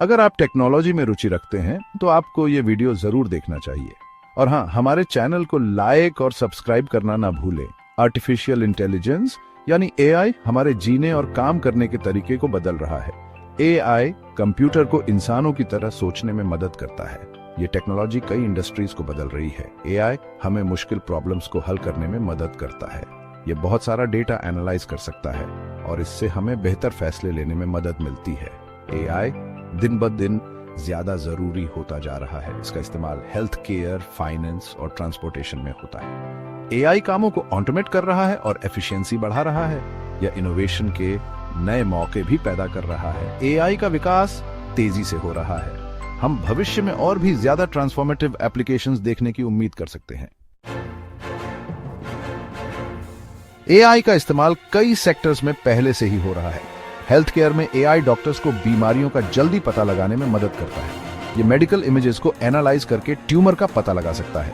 अगर आप टेक्नोलॉजी में रुचि रखते हैं तो आपको ये वीडियो जरूर देखना चाहिए। और हाँ, हमारे चैनल को लाइक और सब्सक्राइब करना ना भूलें। आर्टिफिशियल इंटेलिजेंस यानी एआई हमारे जीने और काम करने के तरीके को बदल रहा है। एआई कंप्यूटर को इंसानों की तरह सोचने में मदद करता है। ये टेक्नोलॉजी कई इंडस्ट्रीज को बदल रही है। एआई हमें मुश्किल प्रॉब्लम्स को हल करने में मदद करता है। ये बहुत सारा डेटा एनालाइज कर सकता है और इससे हमें बेहतर फैसले लेने में मदद मिलती है। एआई दिन ब दिन ज्यादा जरूरी होता जा रहा है। इसका इस्तेमाल हेल्थ केयर, फाइनेंस और ट्रांसपोर्टेशन में होता है। एआई कामों को ऑटोमेट कर रहा है और एफिशिएंसी बढ़ा रहा है। यह इनोवेशन के नए मौके भी पैदा कर रहा है। एआई का विकास तेजी से हो रहा है। हम भविष्य में और भी ज्यादा ट्रांसफॉर्मेटिव एप्लीकेशंस देखने की उम्मीद कर सकते हैं। एआई का इस्तेमाल कई सेक्टर्स में पहले से ही हो रहा है। हेल्थ केयर में एआई डॉक्टर्स को बीमारियों का जल्दी पता लगाने में मदद करता है। ये मेडिकल इमेजेस को एनालाइज करके ट्यूमर का पता लगा सकता है।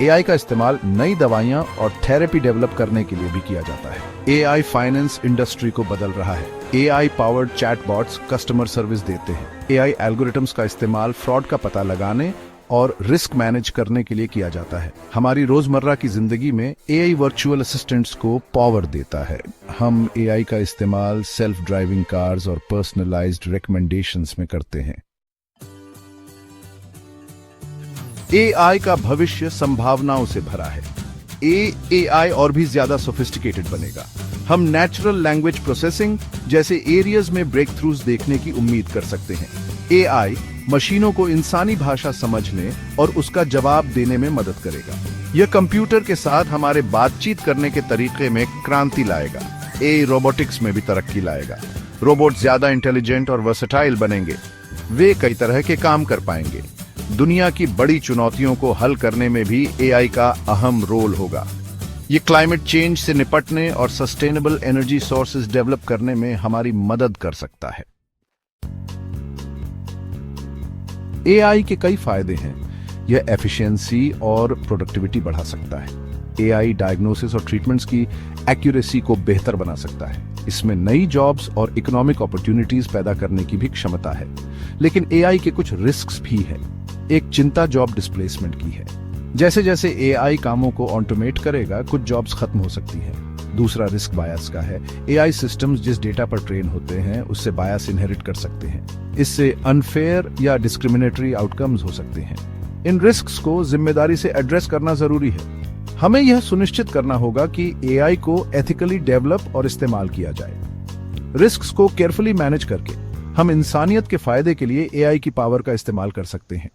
एआई का इस्तेमाल नई दवाइयां और थेरेपी डेवलप करने के लिए भी किया जाता है। एआई फाइनेंस इंडस्ट्री को बदल रहा है। AI powered chatbots customer service देते हैं। एआई एल्गोरिथम्स का इस्तेमाल फ्रॉड का पता लगाने और रिस्क मैनेज करने के लिए किया जाता है। हमारी रोजमर्रा की जिंदगी में एआई वर्चुअल असिस्टेंट्स को पावर देता है। हम एआई का इस्तेमाल सेल्फ ड्राइविंग कार्स और पर्सनलाइज्ड रिकमेंडेशंस में करते हैं। एआई का भविष्य संभावनाओं से भरा है। एआई और भी ज्यादा सोफिस्टिकेटेड बनेगा। हम नेचुरल लैंग्वेज प्रोसेसिंग जैसे एरियाज में ब्रेक थ्रूज देखने की उम्मीद कर सकते हैं। एआई मशीनों को इंसानी भाषा समझने और उसका जवाब देने में मदद करेगा। यह कंप्यूटर के साथ हमारे बातचीत करने के तरीके में क्रांति लाएगा। एआई रोबोटिक्स में भी तरक्की लाएगा। रोबोट ज्यादा इंटेलिजेंट और वर्सेटाइल बनेंगे। वे कई तरह के काम कर पाएंगे। दुनिया की बड़ी चुनौतियों को हल करने में भी एआई का अहम रोल होगा। ये क्लाइमेट चेंज से निपटने और सस्टेनेबल एनर्जी सोर्सेज डेवलप करने में हमारी मदद कर सकता है। एआई के कई फायदे हैं। यह एफिशिएंसी और प्रोडक्टिविटी बढ़ा सकता है। एआई डायग्नोसिस और ट्रीटमेंट्स की एक्यूरेसी को बेहतर बना सकता है। इसमें नई जॉब्स और इकोनॉमिक अपॉर्चुनिटीज पैदा करने की भी क्षमता है। लेकिन एआई के कुछ रिस्क्स भी हैं। एक चिंता जॉब डिस्प्लेसमेंट की है। जैसे जैसे एआई कामों को ऑटोमेट करेगा, कुछ जॉब्स खत्म हो सकती हैं। दूसरा रिस्क बायस का है। एआई सिस्टम्स जिस डेटा पर ट्रेन होते हैं उससे बायस इनहेरिट कर सकते हैं। इससे अनफेयर या डिस्क्रिमिनेटरी आउटकम्स हो सकते हैं। इन रिस्क्स को जिम्मेदारी से एड्रेस करना जरूरी है। हमें यह सुनिश्चित करना होगा कि एआई को एथिकली डेवलप और इस्तेमाल किया जाए। रिस्क्स को केयरफुली मैनेज करके हम इंसानियत के फायदे के लिए एआई की पावर का इस्तेमाल कर सकते हैं।